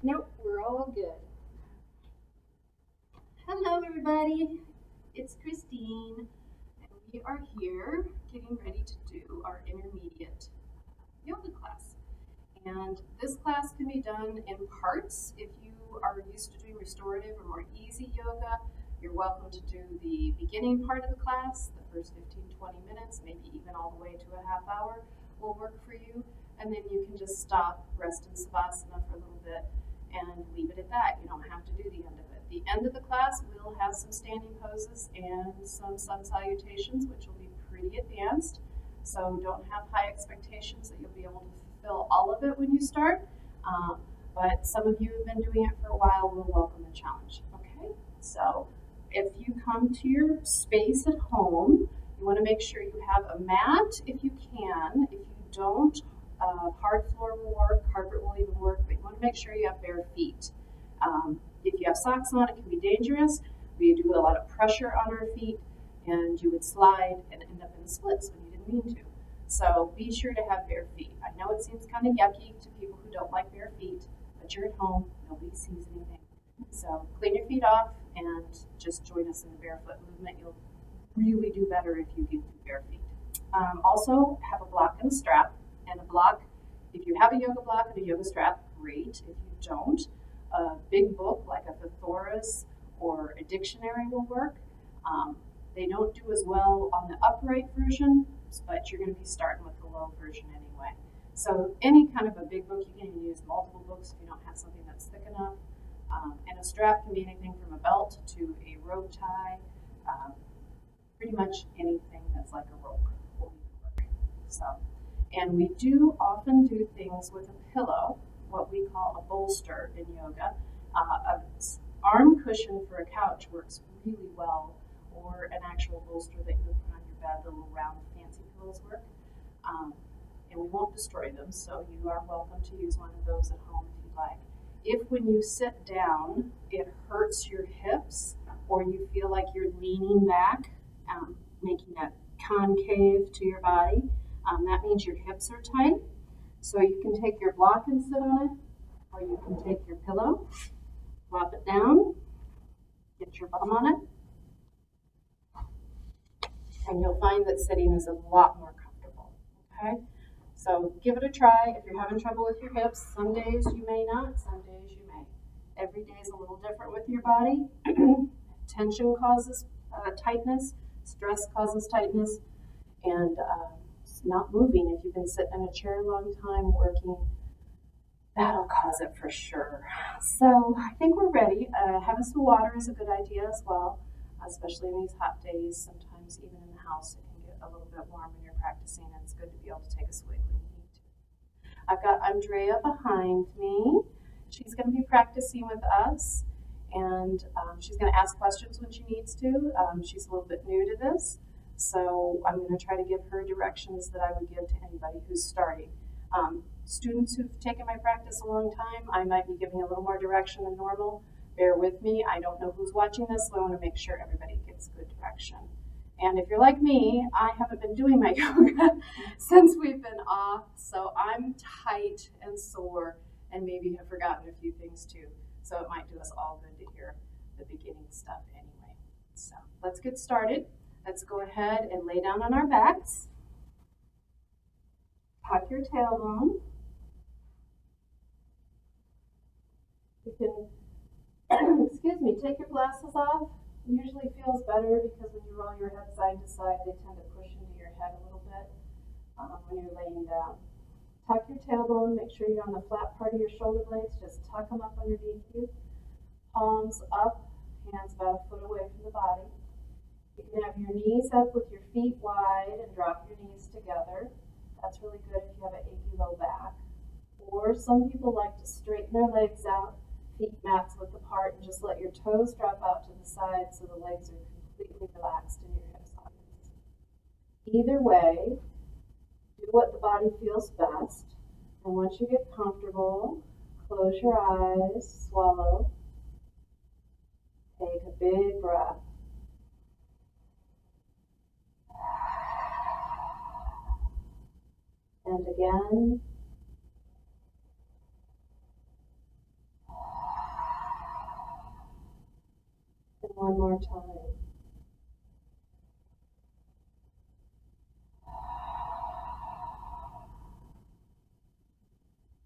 Nope, we're all good. Hello, everybody. It's Christine, and we are here getting ready to do our intermediate yoga class. And this class can be done in parts. If you are used to doing restorative or more easy yoga, you're welcome to do the beginning part of the class, the first 15-20 minutes, maybe even all the way to a half hour will work for you. And then you can just stop, rest in Savasana for a little bit, and leave it at that. You don't have to do the end of it. The end of the class, we'll have some standing poses and some sun salutations, which will be pretty advanced. So don't have high expectations that you'll be able to fulfill all of it when you start. But some of you have been doing it for a while will welcome the challenge. Okay? So if you come to your space at home, you want to make sure you have a mat if you can. If you don't, hard floor will work, carpet will even work, but you want to make sure you have bare feet. If you have socks on, it can be dangerous. We do a lot of pressure on our feet, and you would slide and end up in splits when you didn't mean to. So be sure to have bare feet. I know it seems kind of yucky to people who don't like bare feet, but you're at home, nobody sees anything. So clean your feet off and just join us in the barefoot movement. You'll really do better if you do bare feet. Also, have a block and a strap. And a block, if you have a yoga block and a yoga strap, great. If you don't, a big book like a Thesaurus or a dictionary will work. They don't do as well on the upright version, but you're going to be starting with the low version anyway. So any kind of a big book, you can even use multiple books if you don't have something that's thick enough. And a strap can be anything from a belt to a rope tie, pretty much anything that's like a rope will work. So, and we do often do things with a pillow, what we call a bolster in yoga. An arm cushion for a couch works really well, or an actual bolster that you would put on your bed. The little round fancy pillows work. And we won't destroy them, so you are welcome to use one of those at home if you'd like. If when you sit down, it hurts your hips, or you feel like you're leaning back, making a concave to your body, that means your hips are tight. So you can take your block and sit on it, or you can take your pillow, flop it down, get your bum on it, and you'll find that sitting is a lot more comfortable. Okay? So give it a try. If you're having trouble with your hips, some days you may not, some days you may. Every day is a little different with your body. Tension causes tightness, stress causes tightness, and not moving. If you've been sitting in a chair a long time working, that'll cause it for sure. So I think we're ready. Having some water is a good idea as well, especially in these hot days. Sometimes even in the house it can get a little bit warm when you're practicing, and it's good to be able to take a swig when you need to. I've got Andrea behind me. She's going to be practicing with us, and she's going to ask questions when she needs to. She's a little bit new to this, so I'm going to try to give her directions that I would give to anybody who's starting. Students who've taken my practice a long time, I might be giving a little more direction than normal. Bear with me. I don't know who's watching this, so I want to make sure everybody gets good direction. And if you're like me, I haven't been doing my yoga since we've been off, so I'm tight and sore and maybe have forgotten a few things too. So it might do us all good to hear the beginning stuff anyway. So let's get started. Let's go ahead and lay down on our backs. Tuck your tailbone. You can, excuse me, take your glasses off. It usually feels better because when you roll your head side to side, they tend to push into your head a little bit when you're laying down. Tuck your tailbone, make sure you're on the flat part of your shoulder blades, just tuck them up underneath you. Palms up, hands about a foot away from the body. You can have your knees up with your feet wide and drop your knees together. That's really good if you have an achy low back. Or some people like to straighten their legs out, feet mats width apart, and just let your toes drop out to the side so the legs are completely relaxed and your hips on. Either way, do what the body feels best. And once you get comfortable, close your eyes, swallow, take a big breath. And again. One more time.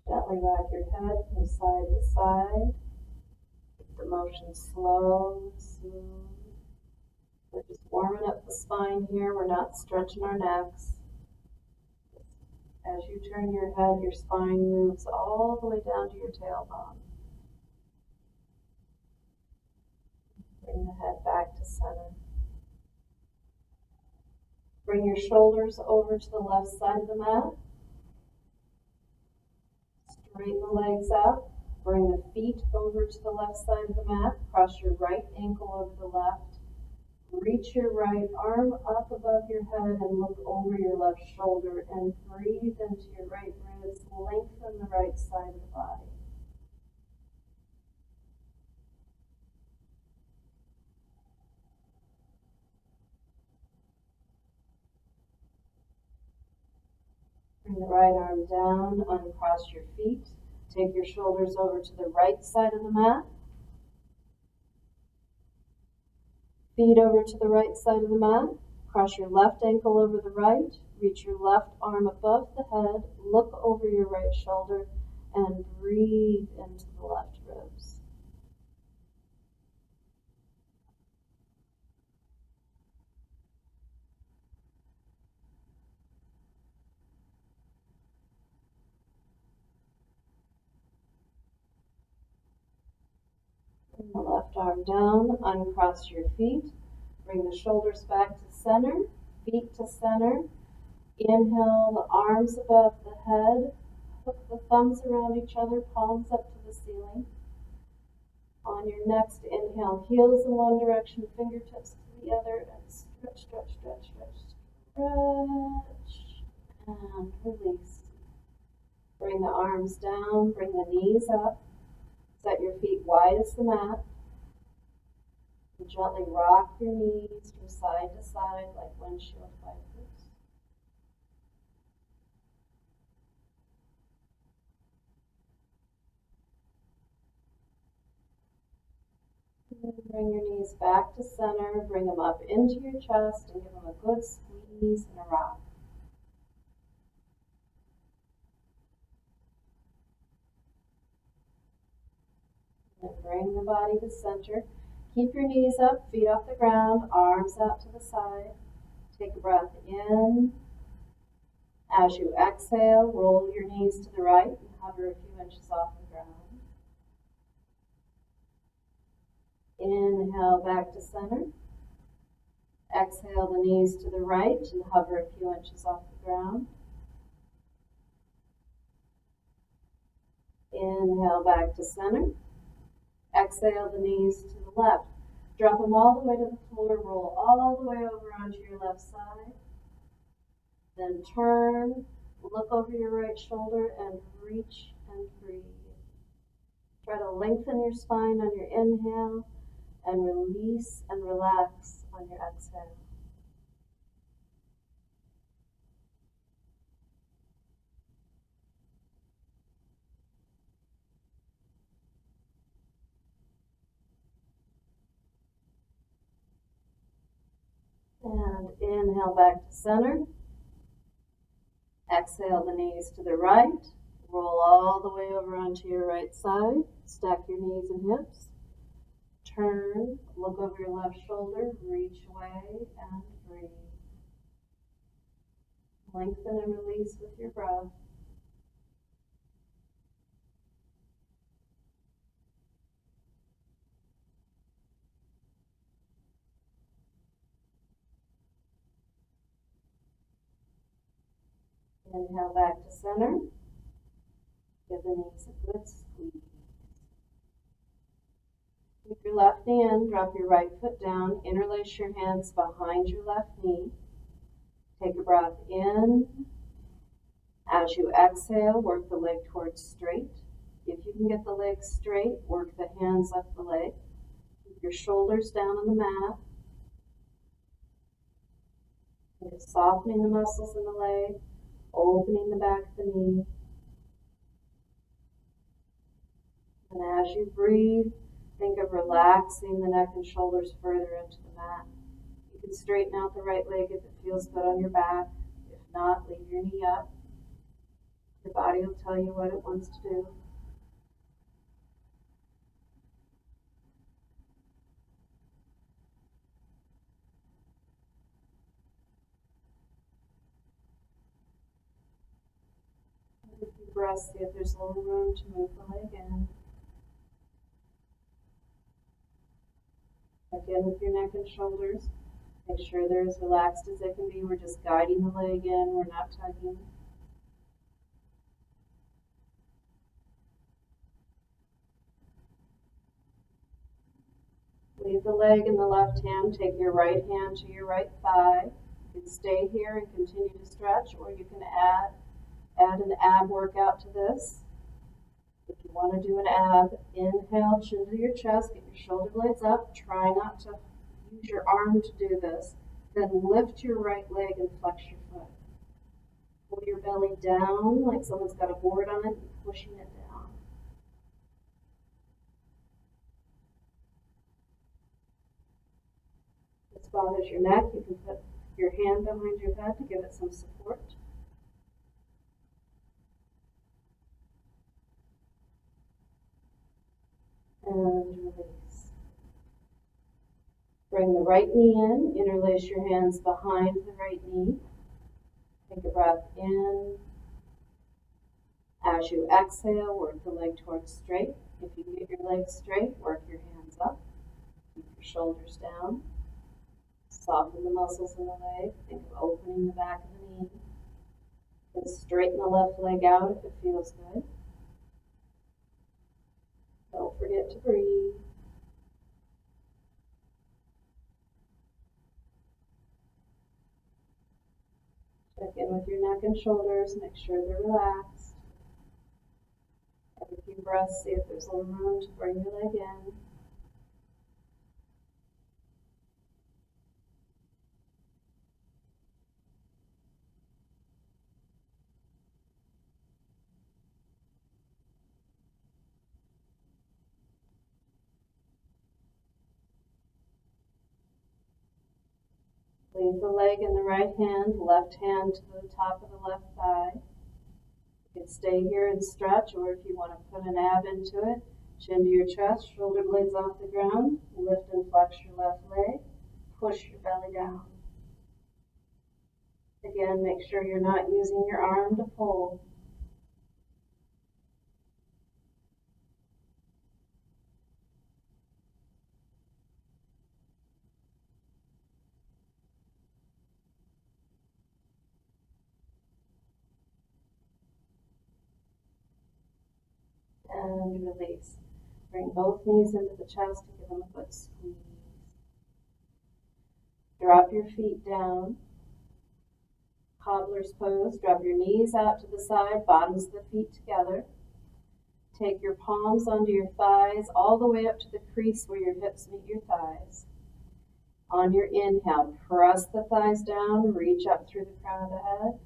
Gently rock your head from side to side. Keep the motion slow and smooth. We're just warming up the spine here. We're not stretching our necks. As you turn your head, your spine moves all the way down to your tailbone. Bring the head back to center. Bring your shoulders over to the left side of the mat. Straighten the legs out. Bring the feet over to the left side of the mat. Cross your right ankle over the left. Reach your right arm up above your head and look over your left shoulder and breathe into your right ribs. Lengthen the right side of the body. Bring the right arm down, uncross your feet. Take your shoulders over to the right side of the mat. Feet over to the right side of the mat. Cross your left ankle over the right. Reach your left arm above the head. Look over your right shoulder and breathe into the left ribs. Bring the left arm down, uncross your feet. Bring the shoulders back to center, feet to center. Inhale, the arms above the head. Hook the thumbs around each other, palms up to the ceiling. On your next inhale, heels in one direction, fingertips to the other, and stretch, stretch, stretch, stretch, stretch, and release. Bring the arms down, bring the knees up. Set your feet wide as the mat. And gently rock your knees from side to side like windshield wipers. And bring your knees back to center. Bring them up into your chest and give them a good squeeze and a rock. And bring the body to center. Keep your knees up, feet off the ground, arms out to the side. Take a breath in. As you exhale, roll your knees to the right and hover a few inches off the ground. Inhale back to center. Exhale the knees to the right and hover a few inches off the ground. Inhale back to center. Exhale the knees to the left. Drop them all the way to the floor. Roll all the way over onto your left side. Then turn, look over your right shoulder and reach and breathe. Try to lengthen your spine on your inhale and release and relax on your exhale. And inhale back to center. Exhale the knees to the right. Roll all the way over onto your right side. Stack your knees and hips. Turn, look over your left shoulder, reach away and breathe. Lengthen and release with your breath. Inhale back to center. Give the knees a good squeeze. Keep your left knee in, drop your right foot down, interlace your hands behind your left knee. Take a breath in. As you exhale, work the leg towards straight. If you can get the legs straight, work the hands up the leg. Keep your shoulders down on the mat. You're softening the muscles in the leg, opening the back of the knee. And as you breathe, Think of relaxing the neck and shoulders further into the mat. You can straighten out the right leg if it feels good on your back. If not, leave your knee up. Your body will tell you what it wants to do. Take a few breaths, see if there's a little room to move the leg in. Check in with your neck and shoulders. Make sure they're as relaxed as they can be. We're just guiding the leg in, we're not tugging. Leave the leg in the left hand. Take your right hand to your right thigh. You can stay here and continue to stretch, or you can add an ab workout to this. If you want to do an ab, inhale, chin to your chest, get your shoulder blades up. Try not to use your arm to do this. Then lift your right leg and flex your foot. Pull your belly down like someone's got a board on it and pushing it down. If this bothers your neck, you can put your hand behind your head to give it some support. And release. Bring the right knee in, interlace your hands behind the right knee. Take a breath in. As you exhale, work the leg towards straight. If you can get your legs straight, work your hands up. Keep your shoulders down. Soften the muscles in the leg. Think of opening the back of the knee. Then straighten the left leg out if it feels good. Don't forget to breathe. Check in with your neck and shoulders. Make sure they're relaxed. Every few breaths, see if there's a little room to bring your leg in. Leave the leg in the right hand, left hand to the top of the left thigh. You can stay here and stretch, or if you want to put an ab into it, chin to your chest, shoulder blades off the ground, lift and flex your left leg, push your belly down. Again, make sure you're not using your arm to pull. And release. Bring both knees into the chest and give them a good squeeze. Drop your feet down. Cobbler's pose. Drop your knees out to the side, bottoms of the feet together. Take your palms under your thighs all the way up to the crease where your hips meet your thighs. On your inhale, press the thighs down, reach up through the crown of the head.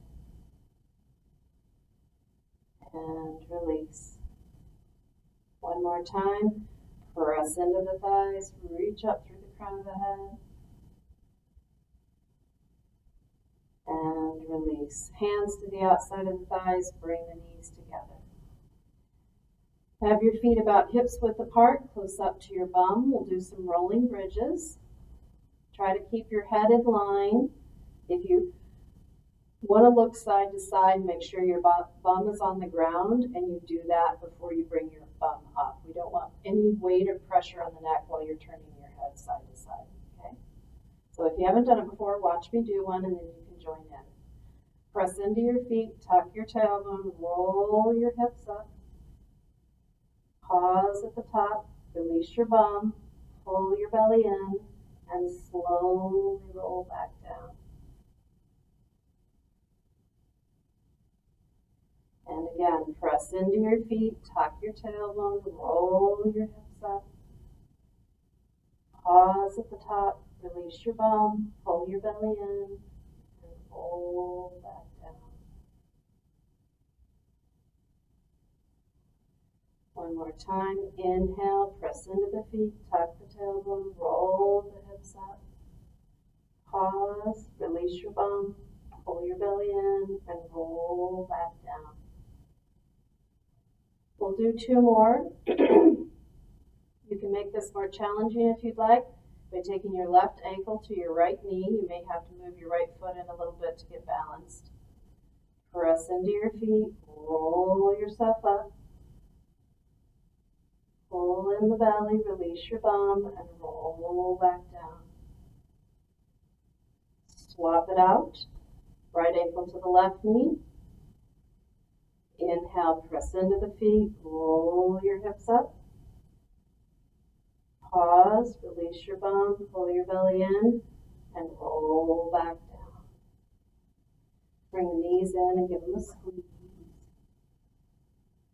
And release. One more time. Press into the thighs, reach up through the crown of the head. And release. Hands to the outside of the thighs, bring the knees together. Have your feet about hips width apart, close up to your bum. We'll do some rolling bridges. Try to keep your head in line. If you want to look side to side, make sure your bum is on the ground, and you do that before you bring your bum up. We don't want any weight or pressure on the neck while you're turning your head side to side, okay? So if you haven't done it before, watch me do one, and then you can join in. Press into your feet, tuck your tailbone, roll your hips up. Pause at the top, release your bum, pull your belly in, and slowly roll back down. And again, press into your feet, tuck your tailbone, roll your hips up. Pause at the top, release your bum, pull your belly in, and roll back down. One more time. Inhale, press into the feet, tuck the tailbone, roll the hips up. Pause, release your bum, pull your belly in, and roll back down. We'll do two more. You can make this more challenging if you'd like by taking your left ankle to your right knee. You may have to move your right foot in a little bit to get balanced. Press into your feet, roll yourself up. Pull in the belly, release your bum, and roll back down. Swap it out. Right ankle to the left knee. Inhale, press into the feet, roll your hips up. Pause, release your bum, pull your belly in, and roll back down. Bring the knees in and give them a squeeze.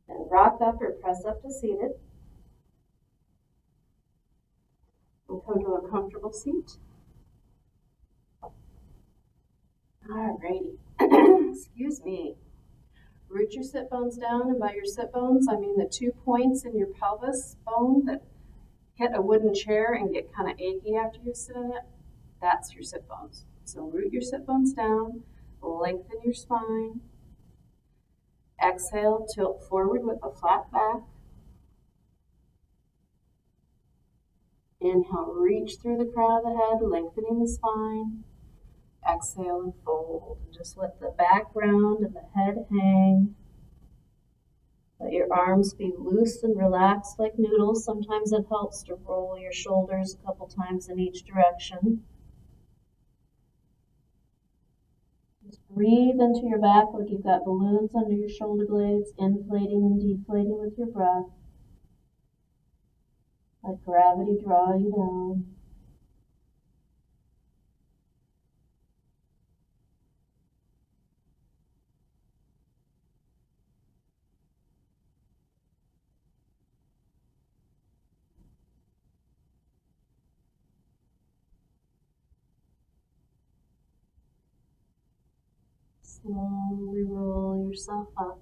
And rock up or press up to seated. And come to a comfortable seat. Alrighty. Excuse me. Root your sit bones down, and by your sit bones, I mean the 2 points in your pelvis bone that hit a wooden chair and get kind of achy after you sit in it. That's your sit bones. So root your sit bones down, lengthen your spine. Exhale, tilt forward with a flat back. Inhale, reach through the crown of the head, lengthening the spine. Exhale and fold. And just let the back round and the head hang. Let your arms be loose and relaxed like noodles. Sometimes it helps to roll your shoulders a couple times in each direction. Just breathe into your back like you've got balloons under your shoulder blades, inflating and deflating with your breath. Let gravity draw you down. Slowly roll yourself up.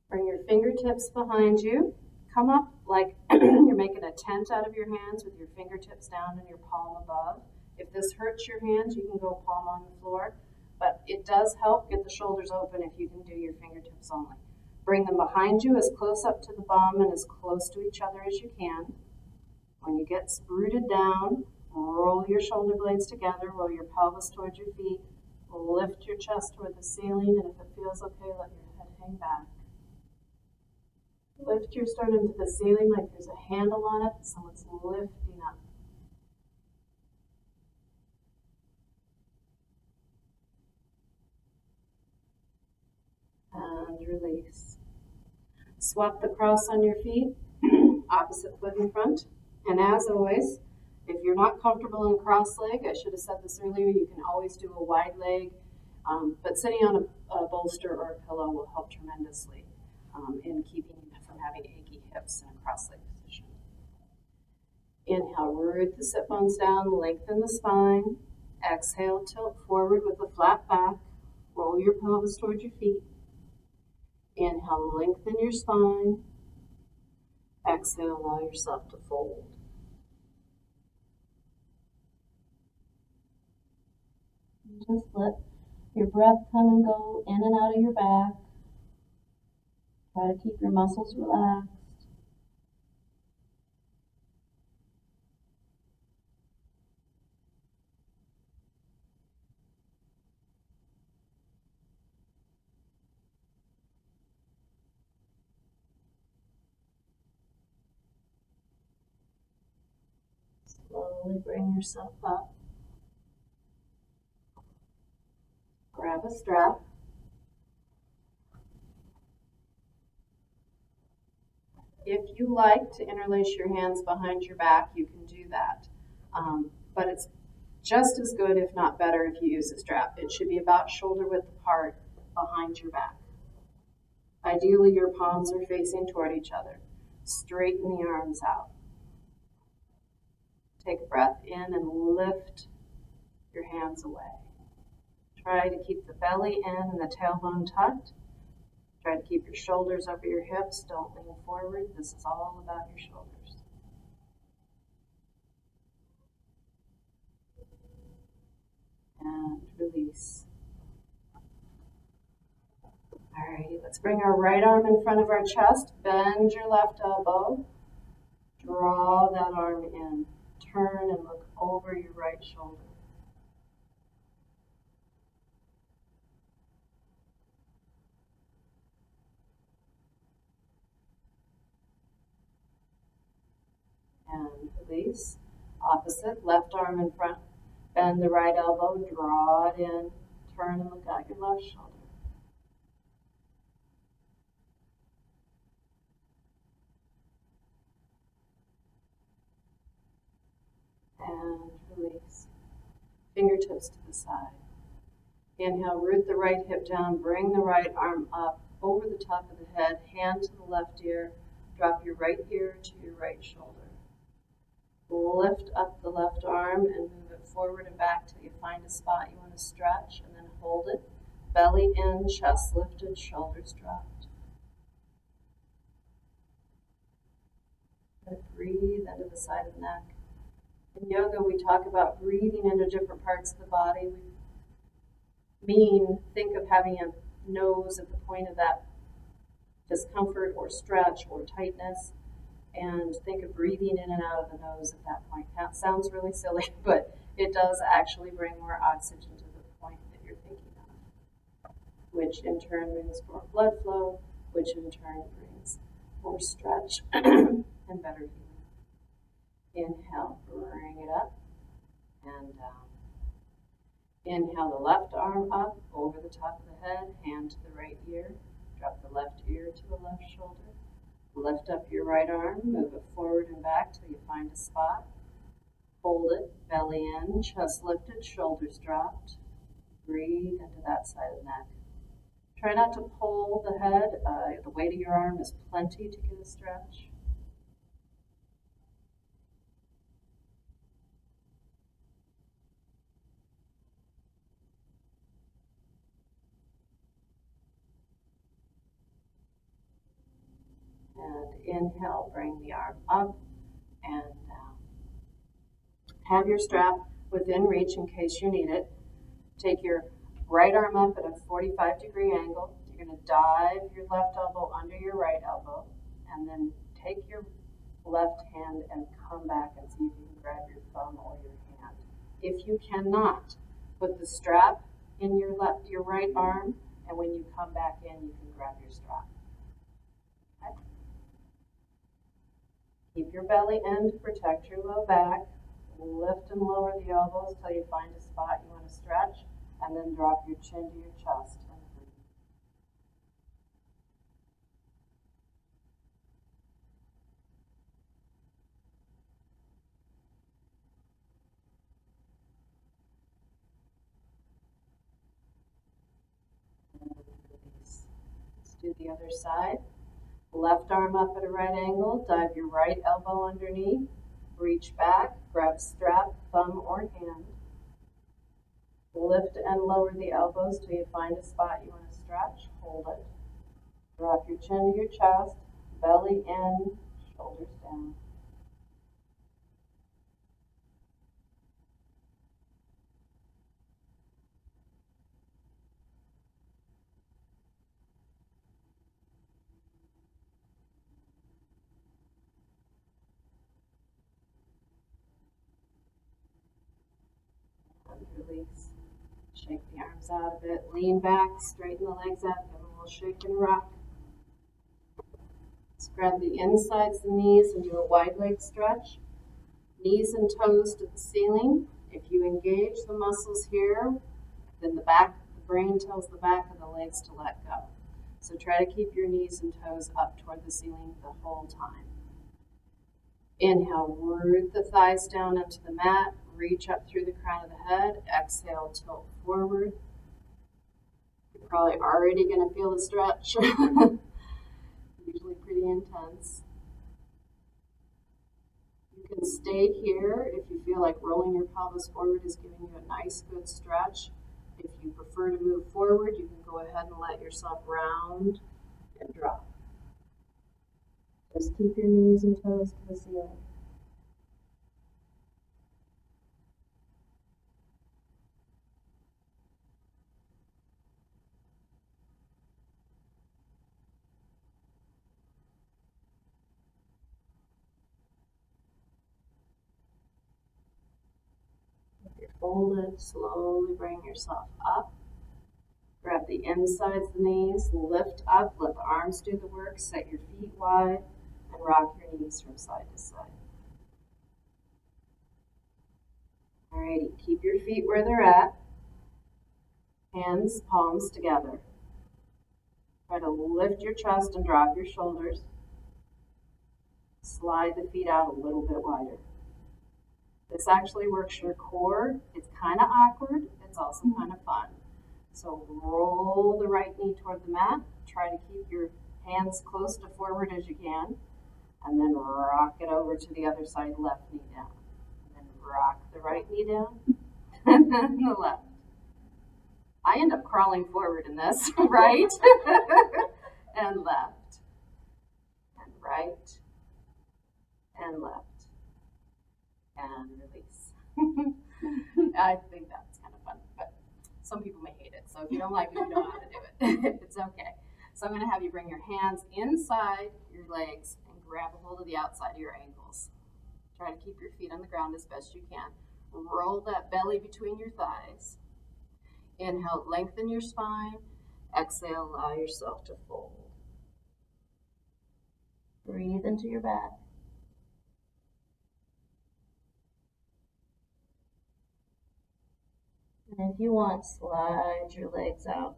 Bring your fingertips behind you. Come up like you're making a tent out of your hands with your fingertips down and your palm above. If this hurts your hands, you can go palm on the floor, but it does help get the shoulders open if you can do your fingertips only. Bring them behind you as close up to the bum and as close to each other as you can. When you get rooted down, roll your shoulder blades together, roll your pelvis towards your feet, lift your chest toward the ceiling, and if it feels okay, let your head hang back. Lift your sternum to the ceiling like there's a handle on it, someone's lifting up. And release. Swap the cross on your feet, opposite foot in front. And as always, if you're not comfortable in cross leg, I should have said this earlier, you can always do a wide leg, but sitting on a bolster or a pillow will help tremendously in keeping you from having achy hips in a cross leg position. Inhale, root the sit bones down, lengthen the spine. Exhale, tilt forward with a flat back. Roll your pelvis towards your feet. Inhale, lengthen your spine. Exhale, allow yourself to fold. Just let your breath come and go in and out of your back. Try to keep your muscles relaxed. Slowly bring yourself up. Grab a strap. If you like to interlace your hands behind your back, you can do that. But it's just as good, if not better, if you use a strap. It should be about shoulder width apart behind your back. Ideally, your palms are facing toward each other. Straighten the arms out. Take a breath in and lift your hands away. Try to keep the belly in and the tailbone tucked. Try to keep your shoulders over your hips. Don't lean forward. This is all about your shoulders. And release. Alrighty, let's bring our right arm in front of our chest. Bend your left elbow. Draw that arm in. Turn and look over your right shoulder. And release. Opposite, left arm in front. Bend the right elbow, draw it in. Turn and look at your left shoulder. And release. Fingertips to the side. Inhale, root the right hip down, bring the right arm up over the top of the head, hand to the left ear, drop your right ear to your right shoulder. Lift up the left arm and move it forward and back till you find a spot you want to stretch, and then hold it. Belly in, chest lifted, shoulders dropped. Breathe into the side of the neck. In yoga, we talk about breathing into different parts of the body. Think of having a nose at the point of that discomfort or stretch or tightness, and think of breathing in and out of the nose at that point. That sounds really silly, but it does actually bring more oxygen to the point that you're thinking of, which in turn brings more blood flow, which in turn brings more stretch and better healing. Inhale, bring it up and down. Inhale the left arm up over the top of the head, hand to the right ear, drop the left ear to the left shoulder. Lift up your right arm, move it forward and back till you find a spot. Hold it, belly in, chest lifted, shoulders dropped. Breathe into that side of the neck. Try not to pull the head. The weight of your arm is plenty to get a stretch. And inhale, bring the arm up and down. Have your strap within reach in case you need it. Take your right arm up at a 45-degree angle. You're going to dive your left elbow under your right elbow, and then take your left hand and come back and see if you can grab your thumb or your hand. If you cannot, put the strap in your right arm, and when you come back in, you can grab your strap. Okay? Keep your belly in to protect your low back. Lift and lower the elbows till you find a spot you want to stretch, and then drop your chin to your chest and breathe. And release. Let's do the other side. Left arm up at a right angle, dive your right elbow underneath, reach back, grab strap, thumb or hand. Lift and lower the elbows till you find a spot you want to stretch. Hold it. Drop your chin to your chest, belly in, shoulders down. And release. Shake the arms out a bit, lean back, straighten the legs out, give them a little shake and rock. Let's grab the insides of the knees and do a wide leg stretch. Knees and toes to the ceiling. If you engage the muscles here, then the brain tells the back of the legs to let go. So try to keep your knees and toes up toward the ceiling the whole time. Inhale, root the thighs down into the mat, reach up through the crown of the head. Exhale, tilt forward. You're probably already going to feel the stretch. Usually pretty intense. You can stay here if you feel like rolling your pelvis forward is giving you a nice, good stretch. If you prefer to move forward, you can go ahead and let yourself round and drop. Just keep your knees and toes to the ceiling. If you're folded, slowly bring yourself up. Grab the insides of the knees, lift up, let the arms do the work, set your feet wide, and rock your knees from side to side. Alrighty, keep your feet where they're at. Hands, palms together. Try to lift your chest and drop your shoulders. Slide the feet out a little bit wider. This actually works your core. It's kind of awkward. It's also kind of fun. So roll the right knee toward the mat. Try to keep your hands close to forward as you can. And then rock it over to the other side, left knee down. And then rock the right knee down. And then the left. I end up crawling forward in this, right? And left. And right. And left. And release. I think that's kind of fun, but some people may hate it. So if you don't like it, you don't know how to do it. It's okay. So I'm going to have you bring your hands inside your legs and grab a hold of the outside of your ankles. Try to keep your feet on the ground as best you can. Roll that belly between your thighs. Inhale, lengthen your spine. Exhale, allow yourself to fold. Breathe into your back. And if you want, slide your legs out.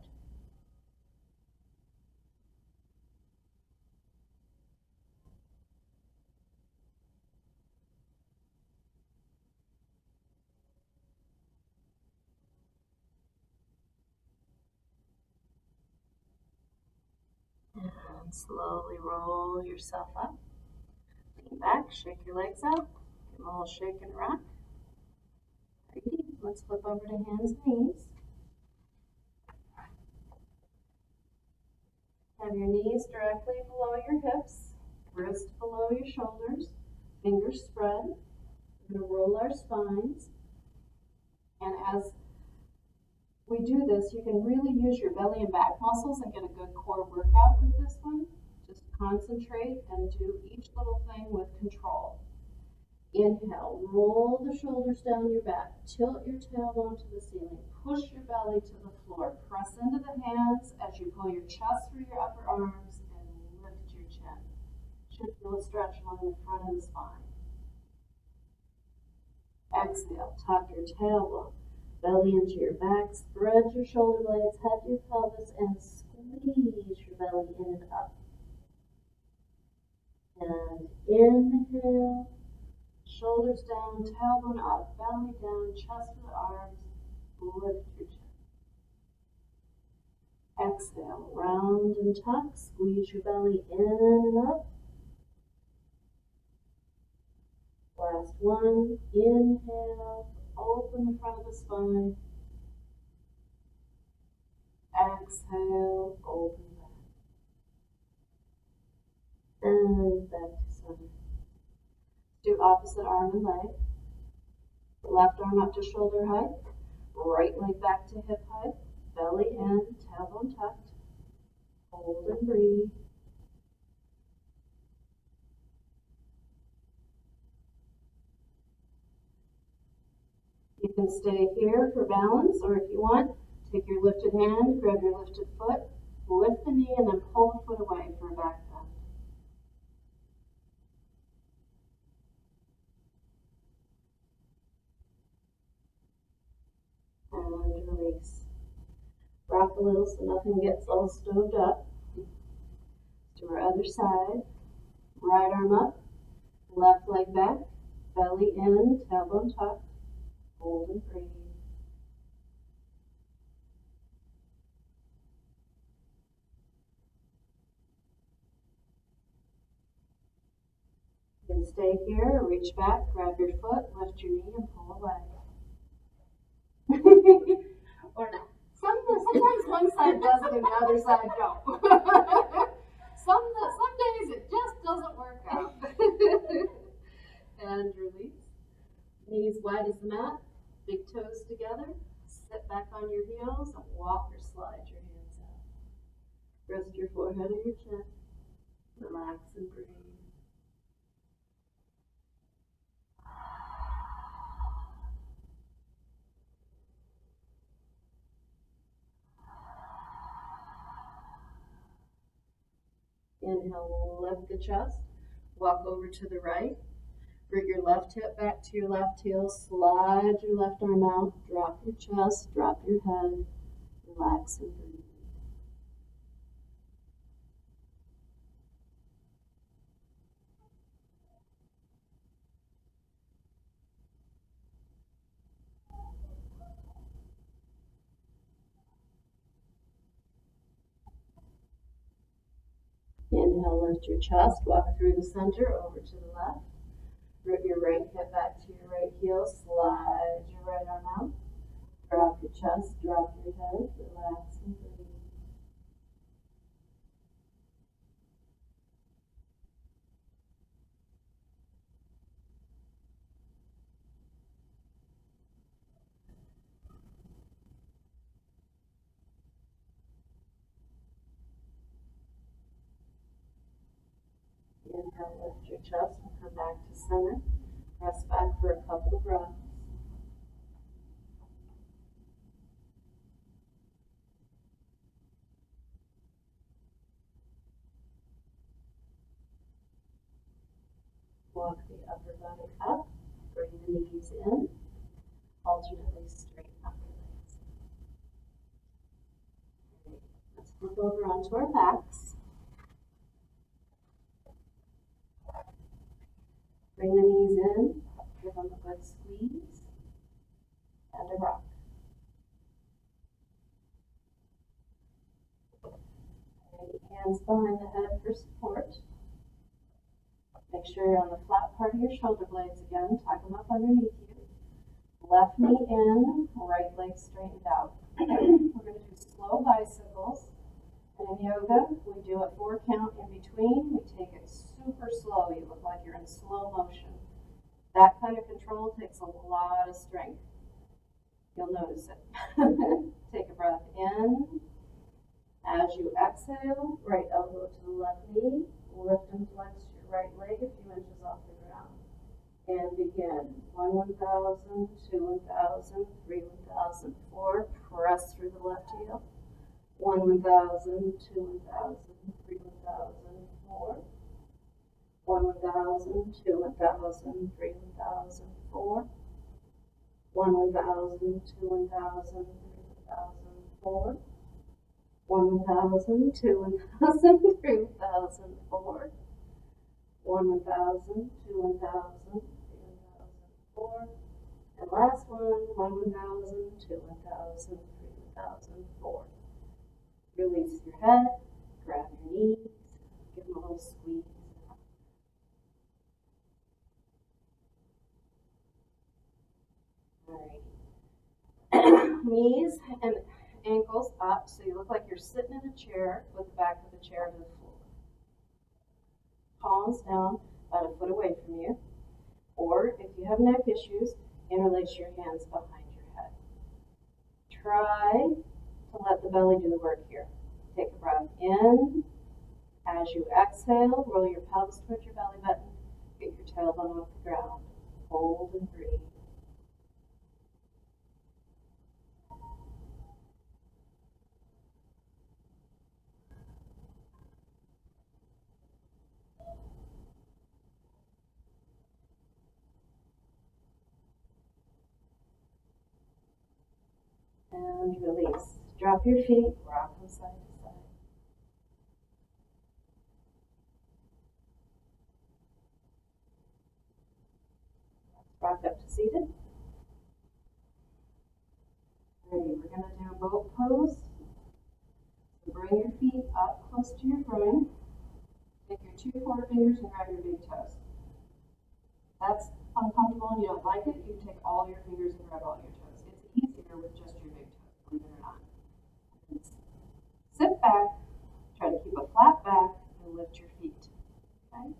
And slowly roll yourself up. Lean back, shake your legs out. Give them a little shake and rock. Ready? Let's flip over to hands and knees. Have your knees directly below your hips, wrists below your shoulders, fingers spread. We're going to roll our spines. And as we do this, you can really use your belly and back muscles and get a good core workout with this one. Just concentrate and do each little thing with control. Inhale, roll the shoulders down your back, tilt your tailbone to the ceiling, push your belly to the floor, press into the hands as you pull your chest through your upper arms and lift your chin. Should feel a stretch along the front of the spine. Exhale, tuck your tailbone, belly into your back, spread your shoulder blades, head your pelvis, and squeeze your belly in and up. And inhale. Shoulders down, tailbone up, belly down, chest to the arms, lift your chin. Exhale, round and tuck, squeeze your belly in and up. Last one, inhale, open the front of the spine. Exhale, open back. And back to center. Do opposite arm and leg. Left arm up to shoulder height. Right leg back to hip height. Belly in, tailbone tucked. Hold and breathe. You can stay here for balance, or if you want, take your lifted hand, grab your lifted foot, lift the knee, and then pull the foot away for a back bend. And release. Rock a little so nothing gets all stoved up. To our other side. Right arm up, left leg back, belly in, tailbone tucked. Hold and breathe. You can stay here, reach back, grab your foot, lift your knee, and pull away. Or not. Sometimes one side does it and the other side don't. Some days it just doesn't work out. And release. Knees wide as the mat, big toes together. Sit back on your heels and walk or slide your hands out. Rest your forehead on your chin. Relax and breathe. Inhale, lift the chest. Walk over to the right. Bring your left hip back to your left heel. Slide your left arm out. Drop your chest. Drop your head. Relax and breathe. Inhale, lift your chest. Walk through the center over to the left. Root your right hip back to your right heel. Slide your right arm out. Drop your chest. Drop your head. Relax and breathe. Inhale, lift your chest and come back to center. Press back for a couple of breaths. Walk the upper body up. Bring the knees in. Alternately straighten up your legs. Great. Let's flip over onto our backs. Bring the knees in. Give them a good squeeze. And a rock. Great. Hands behind the head for support. Make sure you're on the flat part of your shoulder blades again. Tuck them up underneath you. Left knee in, right leg straightened out. We're going to do slow bicycles. And in yoga, we do a 4 count in between. We take it super slow. You look like you're in slow motion. That kind of control takes a lot of strength. You'll notice it. Take a breath in. As you exhale, right elbow to the left knee. Lift and flex your right leg a few inches off the ground. And begin. 1, 1,000, 2, 1,000, 3, 1,000, 4. Press through the left heel. 1, 1,000, 2, 1,000, 3, 1,000, 4. 1, 1,000, 2, 1,000, 3, 1,000, 4. 1, 1,000, 2, 1,000, 3, 1,000, 4. 1, 1,000, 2, 1,000, 3, 1,000, 4. 1, 1,000, 2, 1,000, 3, 1,004. And last one, 1, 1,000, 2, 1,000, 3, 1,004. Release your head, grab your knees, give them a little squeeze. Alright. Knees and ankles up so you look like you're sitting in a chair with the back of the chair to the floor. Palms down, about a foot away from you. Or if you have neck issues, interlace your hands behind your head. Try to let the belly do the work here. Take a breath in. As you exhale, roll your pelvis towards your belly button. Get your tailbone off the ground. Hold and breathe. And release. Drop your feet, rock from side to side. Rock up to seated. Ready, we're going to do a boat pose. So bring your feet up close to your groin. Take your 2 forefingers and grab your big toes. If that's uncomfortable and you don't like it, you can take all your fingers and grab all your toes. It's easier with just your big toes, believe it or not. Sit back, try to keep a flat back, and and lift your feet. Okay?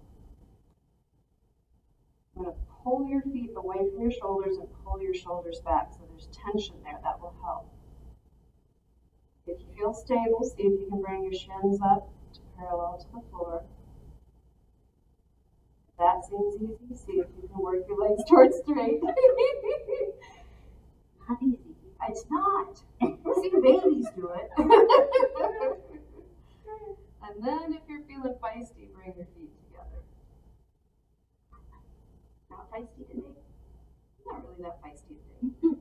I'm going to pull your feet away from your shoulders and pull your shoulders back so there's tension there. That will help. If you feel stable, see if you can bring your shins up to parallel to the floor. If that seems easy, see if you can work your legs towards straight. Not easy. It's not. See babies do it. And then if you're feeling feisty, bring your feet together. Not feisty today? Not really that feisty today.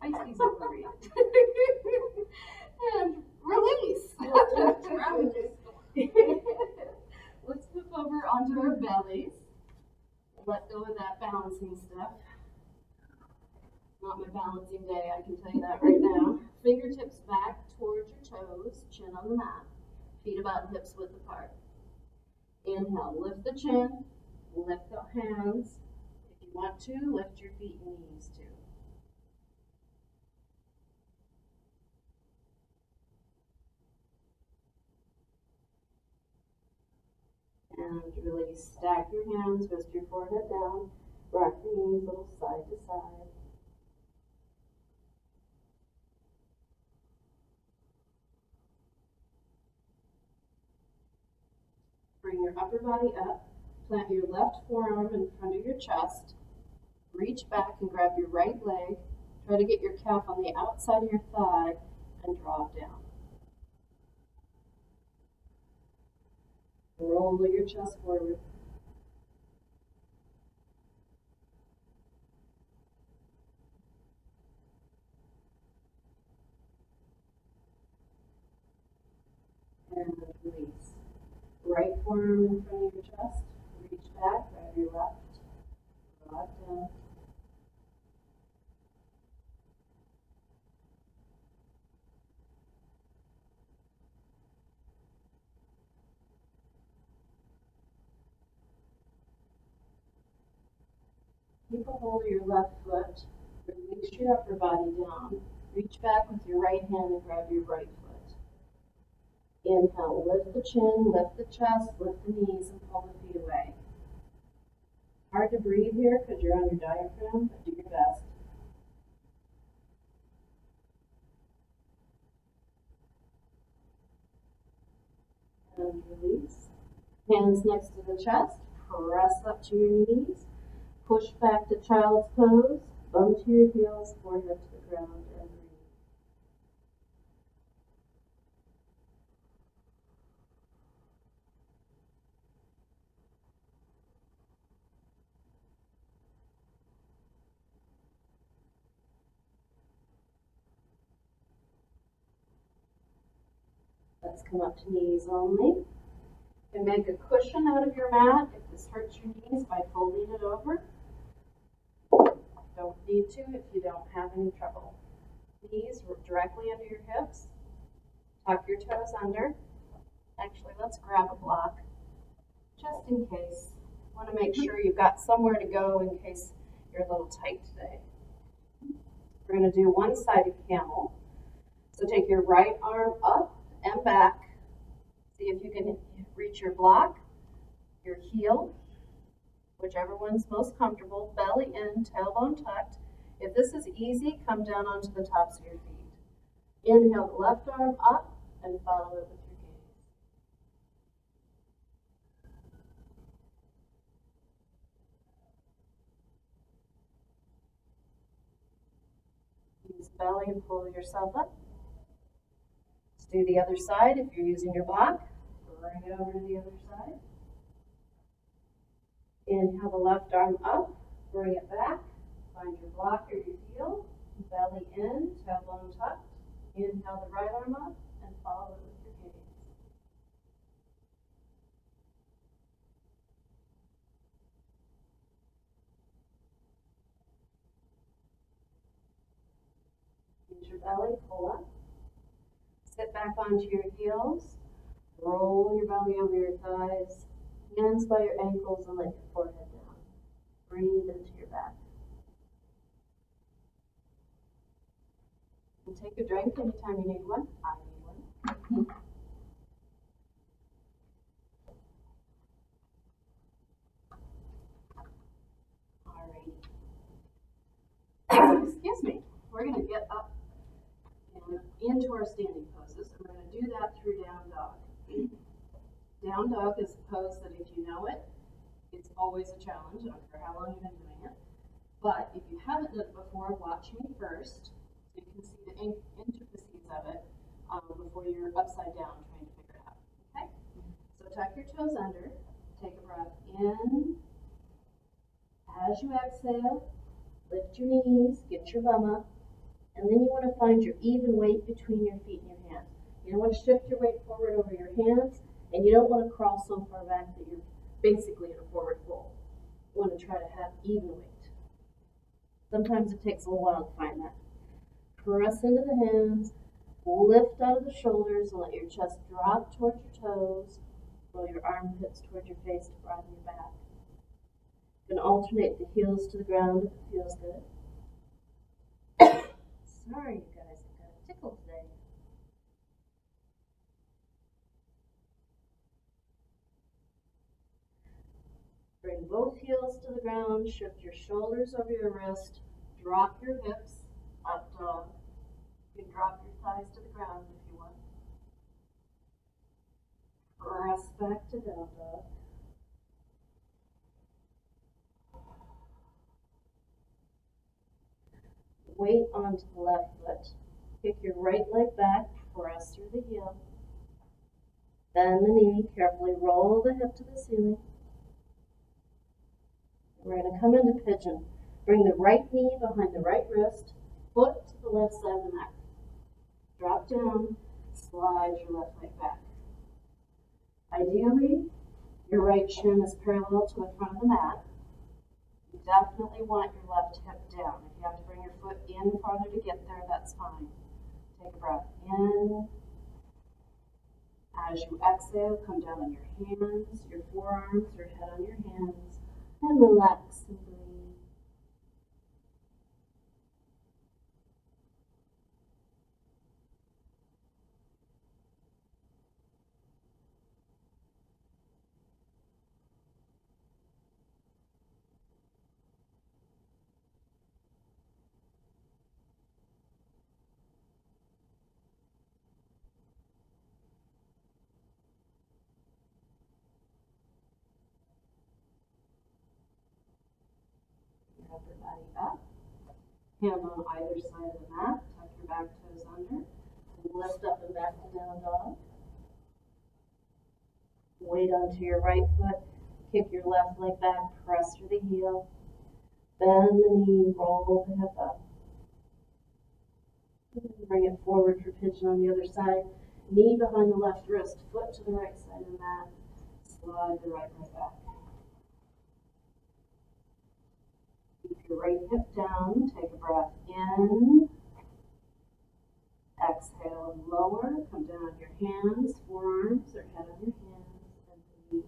Feisty's overrated. And release. Let's flip over onto our bellies. Let go of that balancing stuff. Not my balancing day, I can tell you that right now. Fingertips back towards your toes, chin on the mat, feet about hips width apart. Inhale, lift the chin, lift the hands. If you want to, lift your feet and knees too. And release, stack your hands, rest your forehead down, rock your knees a little side to side. Bring your upper body up, plant your left forearm in front of your chest, reach back and grab your right leg, try to get your calf on the outside of your thigh and draw it down. Roll your chest forward. And release. Right forearm in front of your chest, reach back, grab your left, draw it down. Keep a hold of your left foot, release your upper body down, reach back with your right hand and grab your right foot. Inhale, lift the chin, lift the chest, lift the knees, and pull the feet away. Hard to breathe here because you're on your diaphragm, but do your best. And release. Hands next to the chest, press up to your knees, push back to child's pose, bum to your heels, forehead to the ground, and breathe. Let's come up to knees only. You can make a cushion out of your mat if this hurts your knees by folding it over. Don't need to if you don't have any trouble. Knees directly under your hips. Tuck your toes under. Actually, let's grab a block just in case. Want to make sure you've got somewhere to go in case you're a little tight today. We're going to do one-sided camel. So take your right arm up and back. See if you can reach your block, your heel, whichever one's most comfortable, belly in, tailbone tucked. If this is easy, come down onto the tops of your feet. Inhale the left arm up and follow it with your gaze. Use belly and pull yourself up. Let's do the other side if you're using your block. Bring it over to the other side. Inhale the left arm up, bring it back, find your block or your heel, belly in, tailbone tucked. Inhale the right arm up and follow it with your gaze. Use your belly, pull up. Sit back onto your heels, roll your belly over your thighs, hands by your ankles and let your forehead down. Breathe into your back. And take a drink anytime you need one. I need one. into our standing poses. And we're going to do that through down dog. Down dog is a pose that if you know it, it's always a challenge. I don't care how long you've been doing it. But if you haven't done it before, watch me first so you can see the intricacies of it before you're upside down trying to figure it out. Okay? So tuck your toes under. Take a breath in. As you exhale, lift your knees, get your bum up, and then you want to find your even weight between your feet and your hands. You don't want to shift your weight forward over your hands, and you don't want to crawl so far back that you're basically in a forward fold. You want to try to have even weight. Sometimes it takes a little while to find that. Press into the hands, lift out of the shoulders, and let your chest drop towards your toes. Roll your armpits towards your face to broaden your back. You can alternate the heels to the ground if it feels good. Sorry, you guys, I've got a tickle today. Bring both heels to the ground, shift your shoulders over your wrist, drop your hips, up dog. You can drop your thighs to the ground if you want. Press back to down dog. Weight onto the left foot. Kick your right leg back, press through the heel. Bend the knee, carefully roll the hip to the ceiling. We're going to come into pigeon. Bring the right knee behind the right wrist, foot to the left side of the mat. Drop down, slide your left leg back. Ideally, your right shin is parallel to the front of the mat. You definitely want your left hip down. If you have to bring your foot in farther to get there, that's fine. Take a breath in. As you exhale, come down on your hands, your forearms, your head on your hands, and relax and breathe. Upper body up. Hand on either side of the mat. Tuck your back toes under. And lift up and back to down dog. Weight onto your right foot. Kick your left leg back. Press through the heel. Bend the knee. Roll the hip up. Bring it forward for pigeon on the other side. Knee behind the left wrist. Foot to the right side of the mat. Slide the right leg back. Keep your right hip down. Take a breath in. Exhale and lower. Come down on your hands, forearms, or head on your hands, and breathe.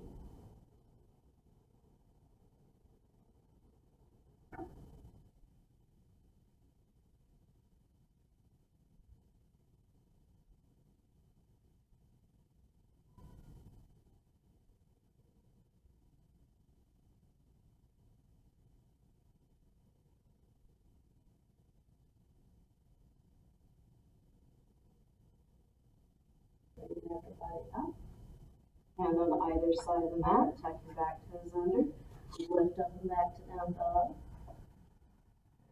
Bring your upper body up. Hand on either side of the mat. Tuck your back toes under. Lift up and back to down dog.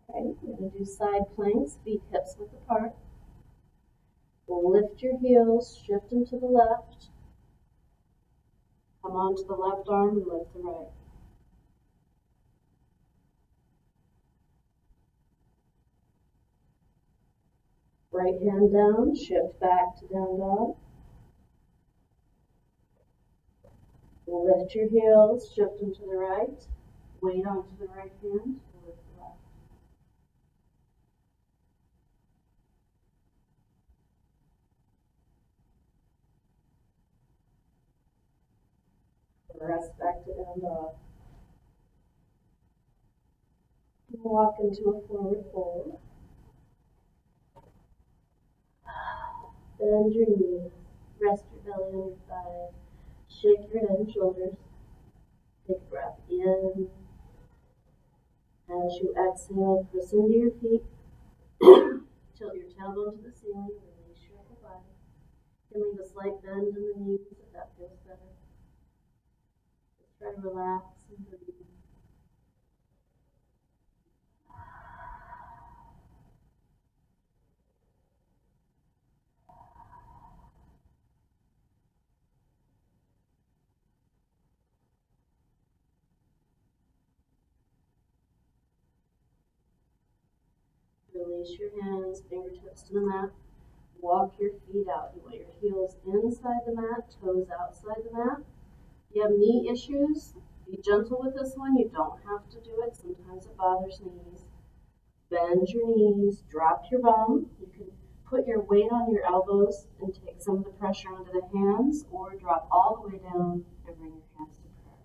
Okay, we're going to do side planks, feet hips width apart. Lift your heels, shift them to the left. Come onto the left arm and lift the right. Right hand down, shift back to down dog. Lift your heels, shift them to the right. Weight onto the right hand, lift the left. Rest back to down dog. Walk into a forward fold. Bend your knees. Rest your belly on your thighs. Shake your head and shoulders. Take a breath in. As you exhale, press into your feet. Tilt your tailbone to the ceiling. Release can leave a slight bend in the knees if that feels better. Just try to relax and breathe. Release your hands, fingertips to the mat. Walk your feet out. You want your heels inside the mat, toes outside the mat. If you have knee issues, be gentle with this one. You don't have to do it. Sometimes it bothers knees. Bend your knees, drop your bum. You can put your weight on your elbows and take some of the pressure onto the hands, or drop all the way down and bring your hands to prayer.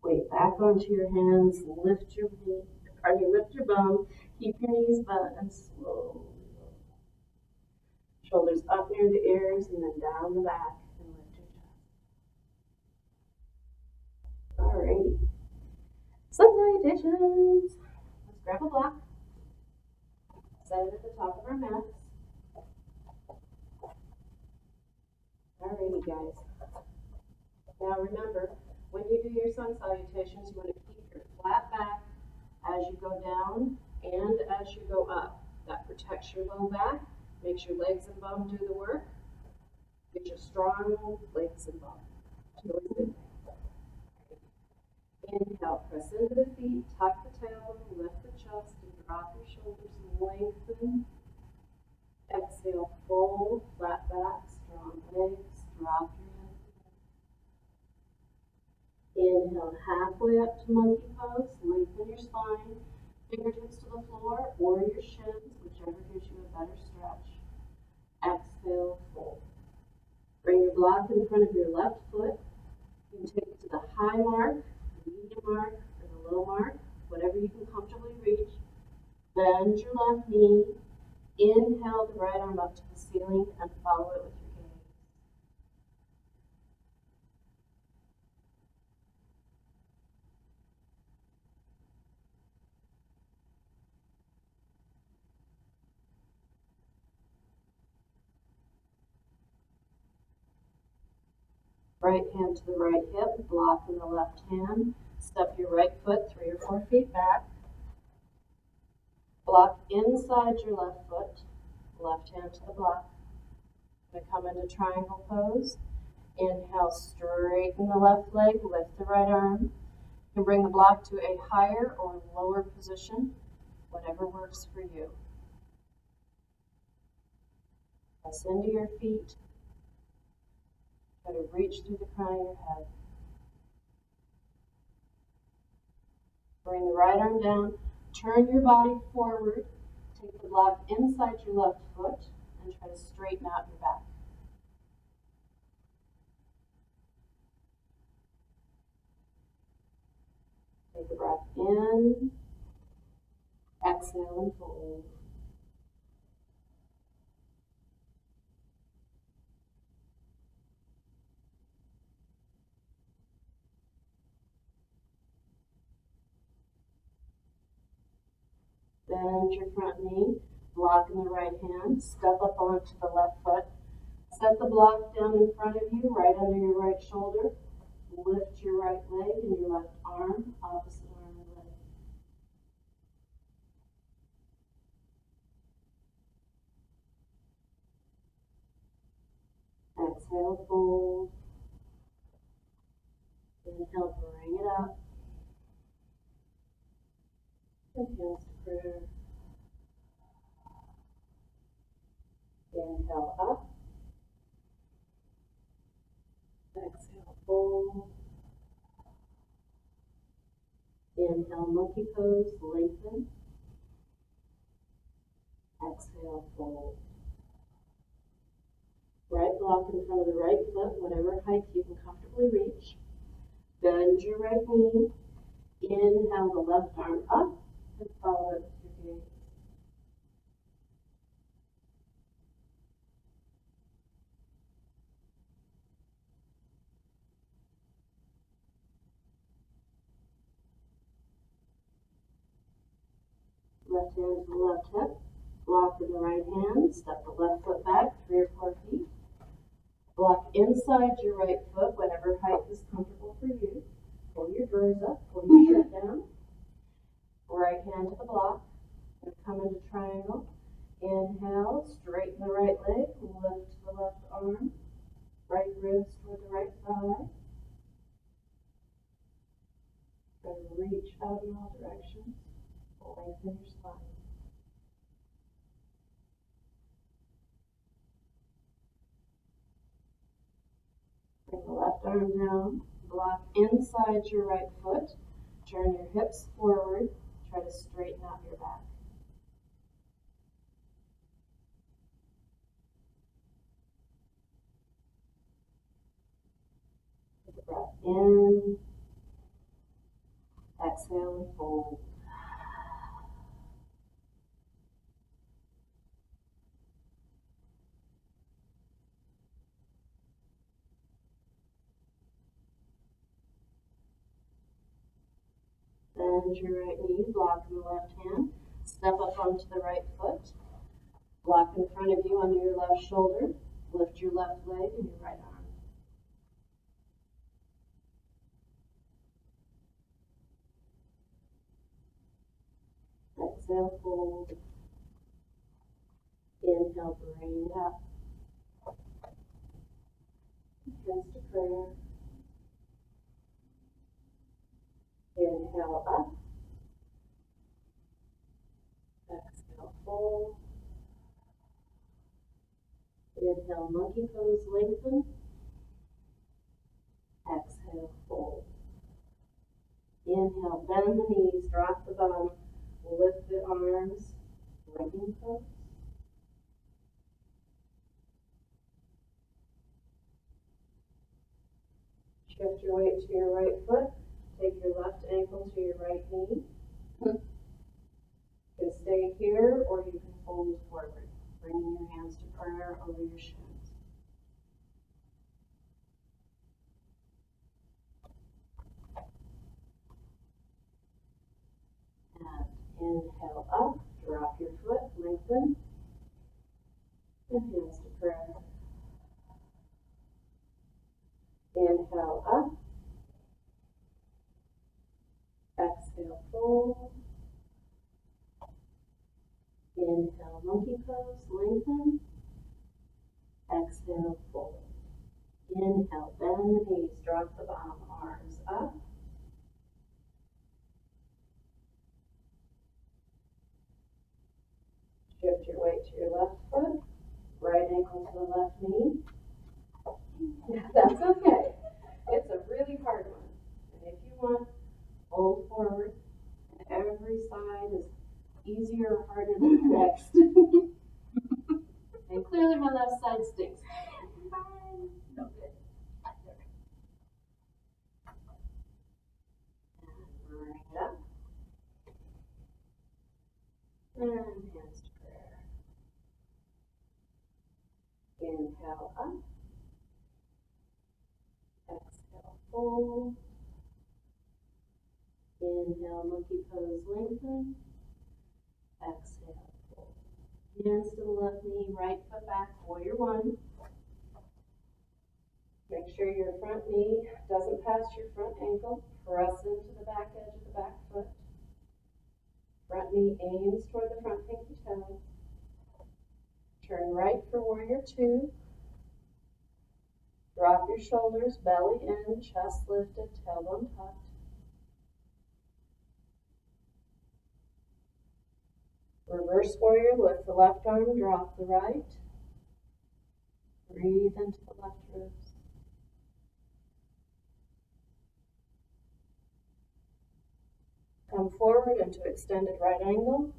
Weight back onto your hands, lift your knee, lift your bum, keep your knees bent and slowly lower. Shoulders up near the ears and then down the back and lift your chest. Alrighty. Sun salutations. Let's grab a block. Set it at the top of our mats. Alrighty, guys. Now remember, when you do your sun salutations, you want to keep your flat back as you go down and as you go up. That protects your low back, makes your legs and bum do the work. Get your strong legs and bum. Inhale, press into the feet, tuck the tailbone, lift the chest, and drop your shoulders and lengthen. Exhale, fold, flat back, strong legs, drop your head. Inhale, halfway up to monkey pose, lengthen your spine, fingertips to the floor or your shins, whichever gives you a better stretch. Exhale, fold. Bring your block in front of your left foot. You can take it to the high mark, the medium mark, or the low mark, whatever you can comfortably reach. Bend your left knee. Inhale the right arm up to the ceiling and follow it with your gaze. Right hand to the right hip, block in the left hand. Step your right foot 3 or 4 feet back. Block inside your left foot, left hand to the block. Going to come into triangle pose. Inhale, straighten the left leg, lift the right arm. You can bring the block to a higher or lower position, whatever works for you. Press into your feet. Try to reach through the crown of your head. Bring the right arm down. Turn your body forward. Take the block inside your left foot and try to straighten out your back. Take a breath in. Exhale and fold. Bend your front knee, block in the right hand, step up onto the left foot. Set the block down in front of you, right under your right shoulder. Lift your right leg and your left arm, opposite arm and leg. Exhale, fold. Inhale, bring it up. And hands to prayer. Inhale up. Exhale, fold. Inhale, monkey pose, lengthen. Exhale, fold. Right block in front of the right foot, whatever height you can comfortably reach. Bend your right knee. Inhale the left arm up and follow it with your gaze. Left hand to the left hip. Block in the right hand. Step the left foot back 3 or 4 feet. Block inside your right foot, whatever height is comfortable for you. Pull your drawers up, pull your shirt down. Right hand to the block. And come into triangle. Inhale, straighten the right leg, lift the left arm. Right ribs toward the right thigh. Try to reach out in all directions. Lengthen your spine. Bring the left arm down. Block inside your right foot. Turn your hips forward. Try to straighten out your back. Take a breath in. Exhale and fold. Bend your right knee, block in the left hand. Step up onto the right foot. Block in front of you under your left shoulder. Lift your left leg and your right arm. Exhale, fold. Inhale, bring it up. Hands to prayer. Inhale up. Exhale, fold. Inhale, monkey pose, lengthen. Exhale, fold. Inhale, bend the knees, drop the bum, lift the arms, writing pose. Shift your weight to your right foot. Take your left ankle to your right knee. You can stay here or you can fold forward, bringing your hands to prayer over your shins. And inhale up, drop your foot, lengthen, and hands to prayer. Inhale up. Exhale, fold. Inhale, monkey pose, lengthen. Exhale, fold. Inhale, bend the knees, drop the bottom, arms up. Shift your weight to your left foot, right ankle to the left knee. That's okay. It's a really hard one. And if you want, fold forward. And every side is easier or harder than the next. And clearly my left side stinks. No good. And bring it up. And hands to prayer. Inhale up. Exhale, fold. Inhale, monkey pose, lengthen. Exhale, fold. Hands to the left knee, right foot back, warrior one. Make sure your front knee doesn't pass your front ankle. Press into the back edge of the back foot. Front knee aims toward the front pinky toe. Turn right for warrior two. Drop your shoulders, belly in, chest lifted, tailbone tucked. Reverse warrior, lift the left arm, drop the right. Breathe into the left ribs. Come forward into extended right angle.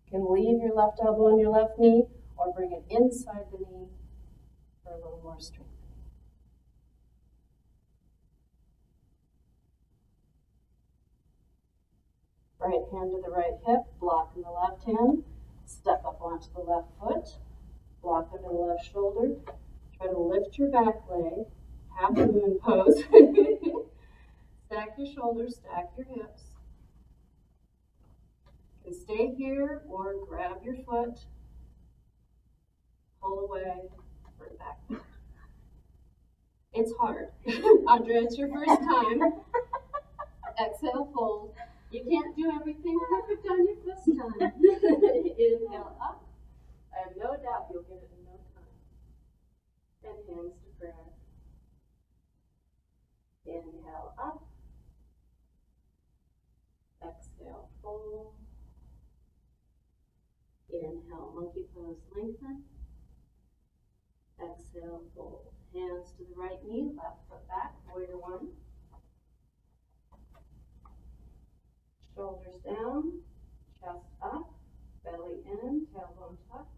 You can leave your left elbow on your left knee or bring it inside the knee for a little more strength. Right hand to the right hip, block in the left hand, step up onto the left foot, block under the left shoulder, try to lift your back leg, half the moon pose. Stack your shoulders, stack your hips. You can stay here or grab your foot, pull away, bring back. It's hard. Andrea, it's your first time. Exhale, fold. You can't do everything perfect on your first time. Inhale up. I have no doubt you'll get it in no time. And hands to prayer. Inhale up. Exhale, fold. Inhale, monkey pose, lengthen. Exhale, fold. Hands to the right knee, left foot back, warrior one. Shoulders down, chest up, belly in, tailbone tucked.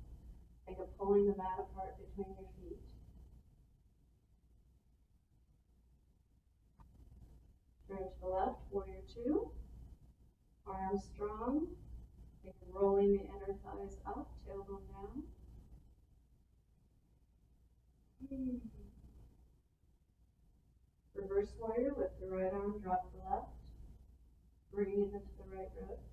Think of pulling the mat apart between your feet. Turn to the left, warrior two. Arms strong. Think of rolling the inner thighs up, tailbone down. Reverse warrior, lift the right arm, drop the left. Bring it into the right ribs.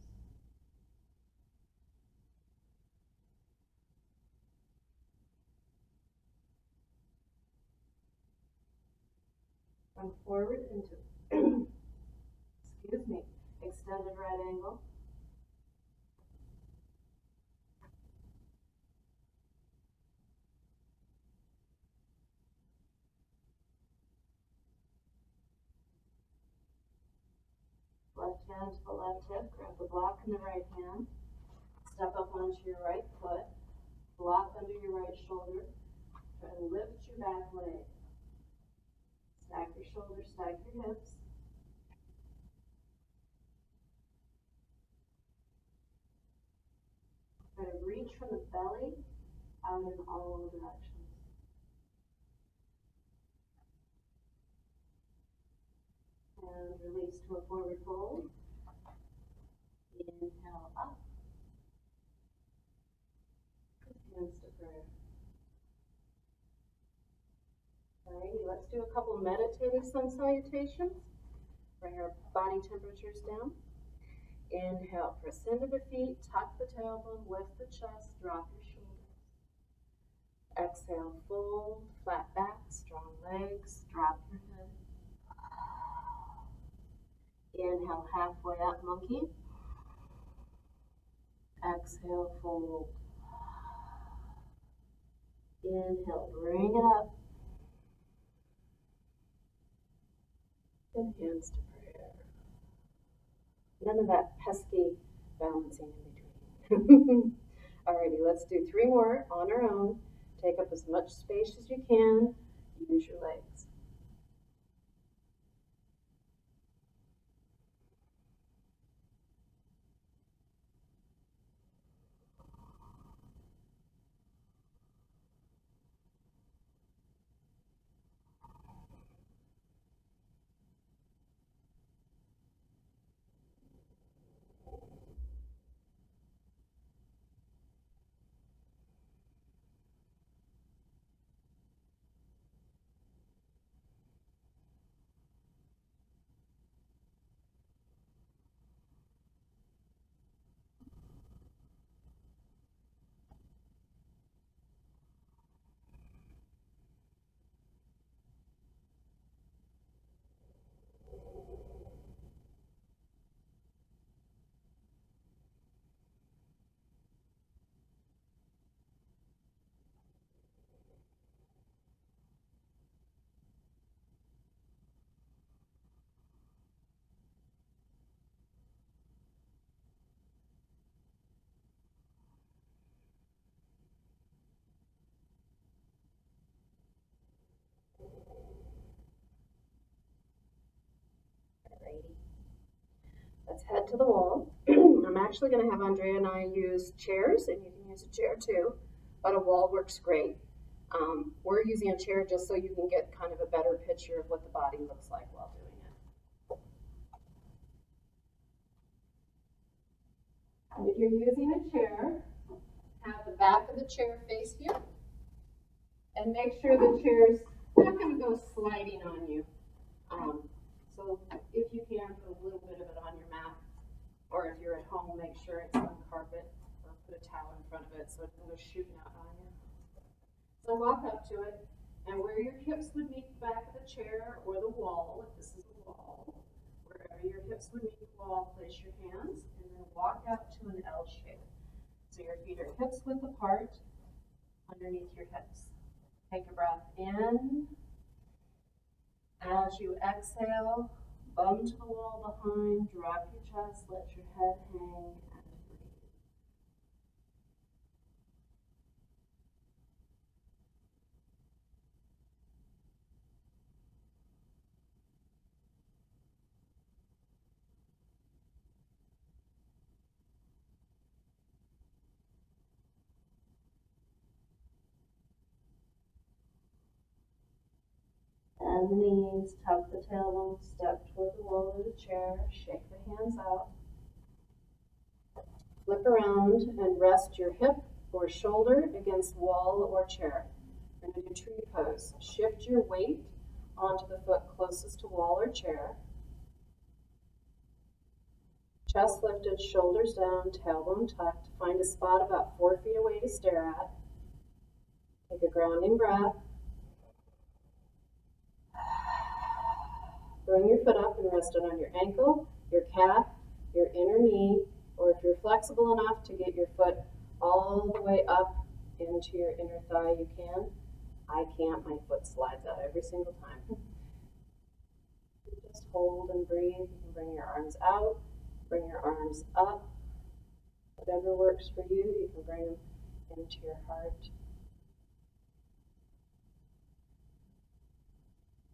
Come forward into, excuse me, extended right angle. Left hand to the left hip, grab the block in the right hand. Step up onto your right foot, block under your right shoulder. Try to lift your back leg. Stack your shoulders, stack your hips. Try to reach from the belly out in all directions. And release to a forward fold. Inhale up. Hands to prayer. Alrighty, let's do a couple meditative sun salutations. Bring our body temperatures down. Inhale, press into the feet, tuck the tailbone, lift the chest, drop your shoulders. Exhale, fold, flat back, strong legs, drop your head. Inhale, halfway up, monkey. Exhale, fold. Inhale, bring it up. And hands to prayer. None of that pesky balancing in between. Alrighty, let's do 3 more on our own. Take up as much space as you can. Use your legs. Let's head to the wall. I'm actually going to have Andrea and I use chairs, and you can use a chair too, but a wall works great. We're using a chair just so you can get kind of a better picture of what the body looks like while doing it. If you're using a chair, have the back of the chair face you, and make sure the chair's not going to go sliding on you. So if you can, put a little bit of it on your mat. Or if you're at home, make sure it's on carpet or put a towel in front of it so it doesn't go shooting out on you. So walk up to it, and where your hips would meet the back of the chair or the wall, if this is a wall, wherever your hips would meet the wall, place your hands and then walk out to an L shape. So your feet are hips width apart underneath your hips. Take a breath in. As you exhale, bum to the wall behind, drop your chest, let your head hang, and breathe. Bend the knees, tuck the tailbone, step toward the wall of the chair, shake the hands out. Flip around and rest your hip or shoulder against wall or chair. We're going to do tree pose. Shift your weight onto the foot closest to wall or chair. Chest lifted, shoulders down, tailbone tucked. Find a spot about 4 feet away to stare at. Take a grounding breath. Bring your foot up and rest it on your ankle, your calf, your inner knee, or if you're flexible enough to get your foot all the way up into your inner thigh, you can. I can't, my foot slides out every single time. Just hold and breathe. You can bring your arms out, bring your arms up. Whatever works for you, you can bring them into your heart.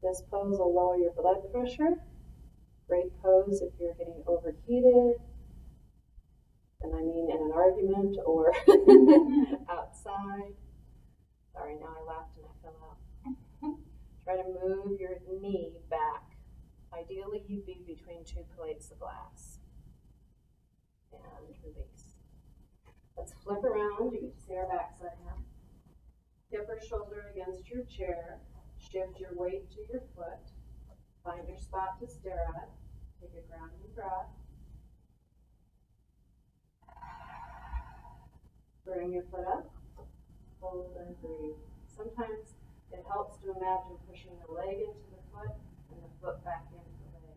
This pose will lower your blood pressure. Great pose if you're getting overheated, and I mean in an argument or outside. Sorry, now I laughed and I fell out. Try to move your knee back. Ideally, you'd be between 2 plates of glass. And release. Let's flip around. You can see our backside now. Hip or shoulder against your chair. Shift your weight to your foot. Find your spot to stare at. Take a grounding breath. Bring your foot up. Hold and breathe. Sometimes it helps to imagine pushing the leg into the foot and the foot back into the leg.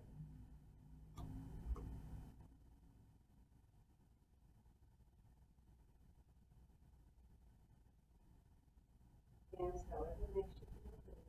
Hands however makes you feel good.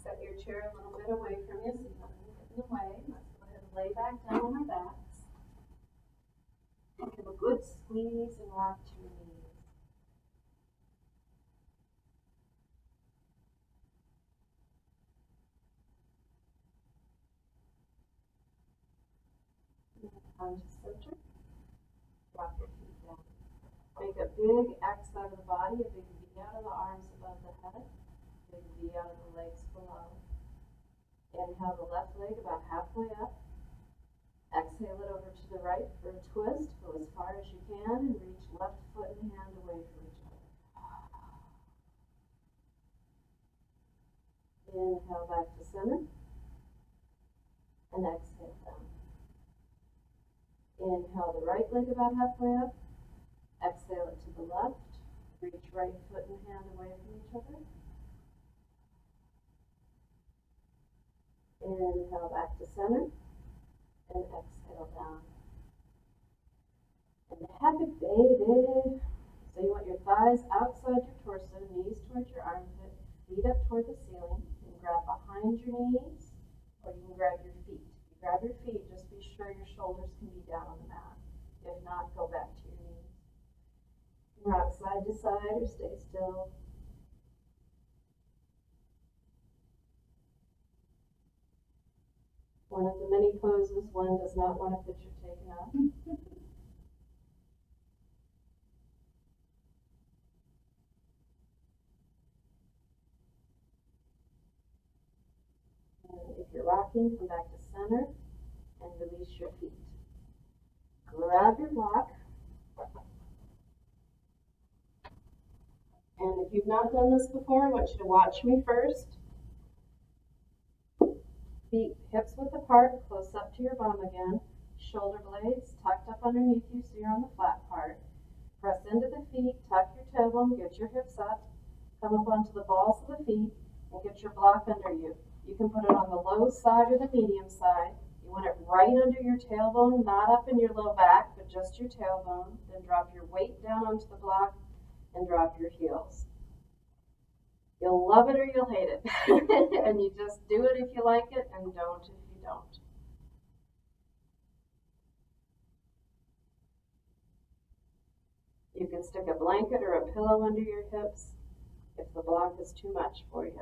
Set your chair a little bit away from you so you don't get in the way. Let's go ahead and lay back down on our backs. And give a good squeeze and rock to your knees. Onto center. Drop your feet down. Make a big X out of the body, a big V out of the arms above the head. Big V out of the legs below. Inhale the left leg about halfway up. Exhale it over to the right for a twist. Go as far as you can and reach left foot and hand away from each other. Inhale back to center. And exhale down. Inhale the right leg about halfway up. Exhale it to the left. Reach right foot and hand away from each other. Inhale back to center. And exhale down. And happy baby. So you want your thighs outside your torso, knees towards your armpit, feet up toward the ceiling. You can grab behind your knees, or you can grab your feet. If you grab your feet, just be sure your shoulders can be down on the mat. If not, go back to your knees. Rock side to side or stay still. One of the many poses one does not want a picture taken of. And if you're rocking, come back to center. release your feet. Grab your block. And if you've not done this before, I want you to watch me first. Feet hips width apart, close up to your bum again. Shoulder blades tucked up underneath you so you're on the flat part. Press into the feet, tuck your tailbone, get your hips up. Come up onto the balls of the feet and get your block under you. You can put it on the low side or the medium side. You want it right under your tailbone, not up in your low back, but just your tailbone. Then drop your weight down onto the block and drop your heels. You'll love it or you'll hate it. And you just do it if you like it and don't if you don't. You can stick a blanket or a pillow under your hips if the block is too much for you.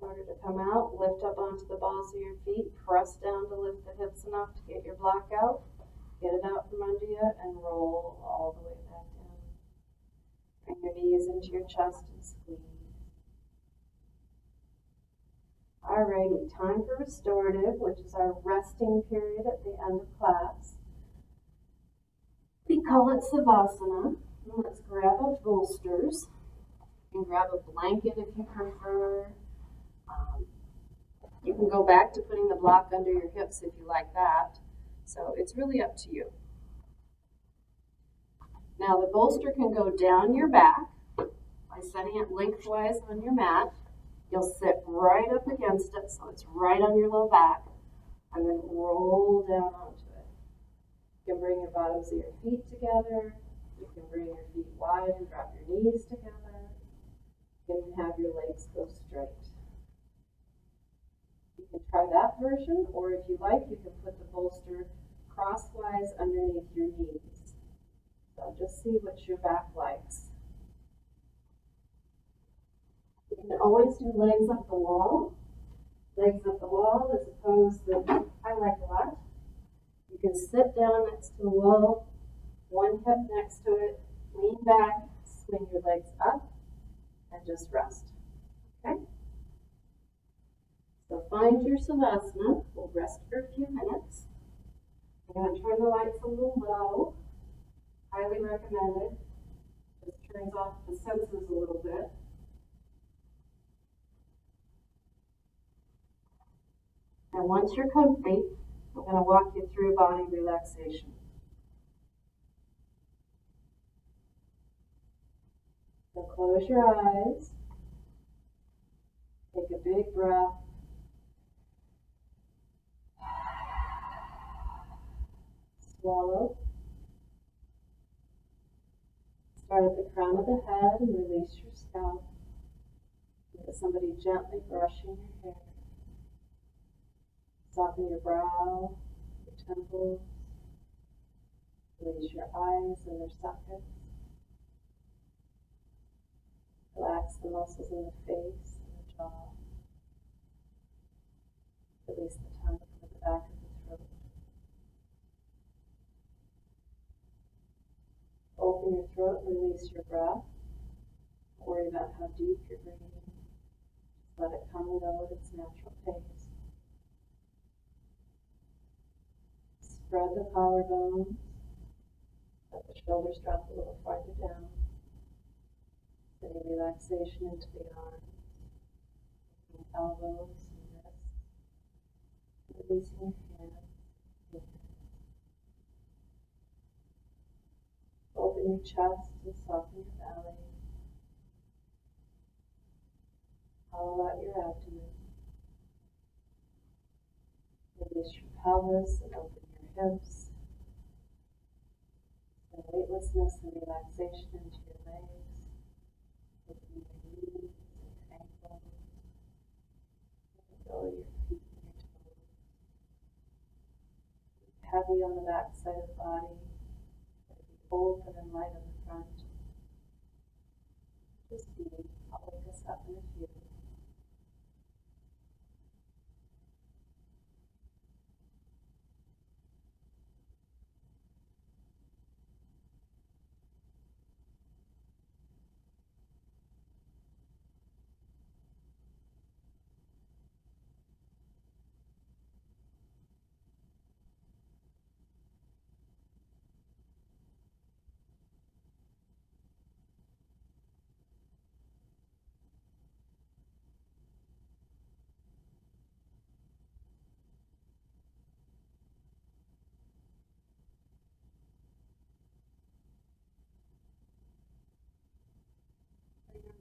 In order to come out, lift up onto the balls of your feet, press down to lift the hips enough to get your block out, get it out from under you, and roll all the way back down. Bring your knees into your chest and squeeze. Alrighty, time for restorative, which is our resting period at the end of class. We call it Savasana. Let's grab our bolsters. You can grab a blanket if you prefer. You can go back to putting the block under your hips if you like that. So it's really up to you. Now the bolster can go down your back by setting it lengthwise on your mat. You'll sit right up against it so it's right on your low back and then roll down onto it. You can bring your bottoms of your feet together. You can bring your feet wide and drop your knees together. You can have your legs go straight. You can try that version, or if you like, you can put the bolster crosswise underneath your knees. So just see what your back likes. You can always do legs up the wall. Legs up the wall is a pose that I like a lot. You can sit down next to the wall, one hip next to it, lean back, swing your legs up, and just rest. Okay? So find your Savasana. We'll rest for a few minutes. I'm going to turn the lights a little low. Highly recommended. Just turns off the senses a little bit. And once you're comfy, I'm going to walk you through body relaxation. So close your eyes. Take a big breath. Swallow. Start at the crown of the head and release your scalp. Look at somebody gently brushing your hair. Soften your brow, your temples. Release your eyes and their sockets. Relax the muscles in the face and the jaw. Release the tongue to the back of the throat. Open your throat and release your breath. Don't worry about how deep you're breathing. Just let it come and go at its natural pace. Spread the collarbones. Let the shoulders drop a little farther down. Sending relaxation into the arms, the elbows and wrists. Releasing your hands. Open your chest and soften your belly. Hollow out your abdomen. Release your pelvis and open your hips. Send weightlessness and relaxation into your legs. Open your knees and ankles. Let go of your feet and your toes. Pet heavy on the back side of the body. Open and light on the front. Just see. I'll wake us up in a few.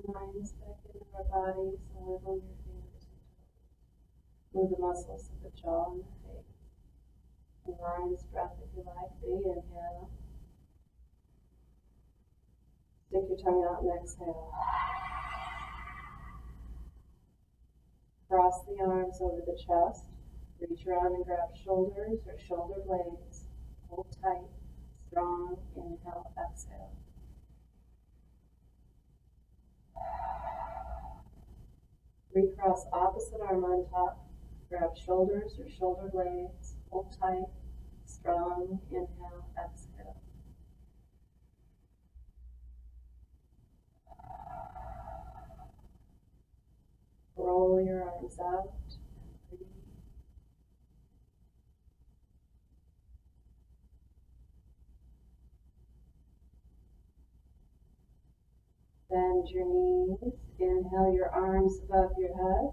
Minds back into our bodies and wiggle your fingers and toes. Move the muscles of the jaw and the face. And lion's breath if you like. Big inhale. Stick your tongue out and exhale. Cross the arms over the chest. Reach around and grab shoulders or shoulder blades. Hold tight. Strong. Inhale, exhale. Recross opposite arm on top. Grab shoulders or shoulder blades. Hold tight. Strong. Inhale, exhale. Roll your arms out. Breathe. Bend your knees. Inhale your arms above your head.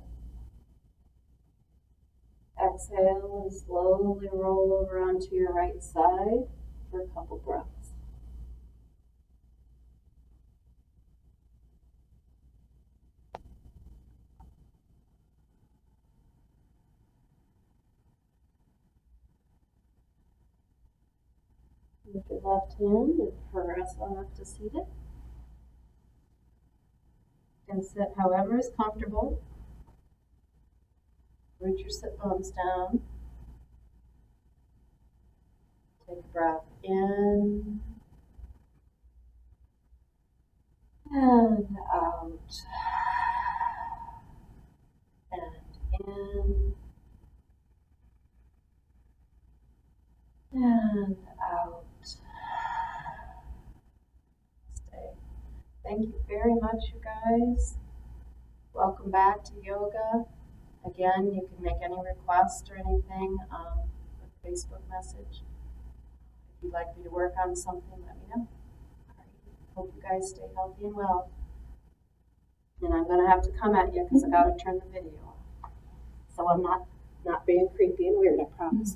Exhale and slowly roll over onto your right side for a couple breaths. With your left hand and press on up to seated. And sit however is comfortable. Root your sit bones down. Take a breath in and out. And in and out. Stay. Thank you very much, you guys. Welcome back to yoga. Again, you can make any request or anything with a Facebook message. If you'd like me to work on something, let me know. All right. Hope you guys stay healthy and well. And I'm going to have to come at you because I got to turn the video off. So I'm not being creepy and weird, I promise.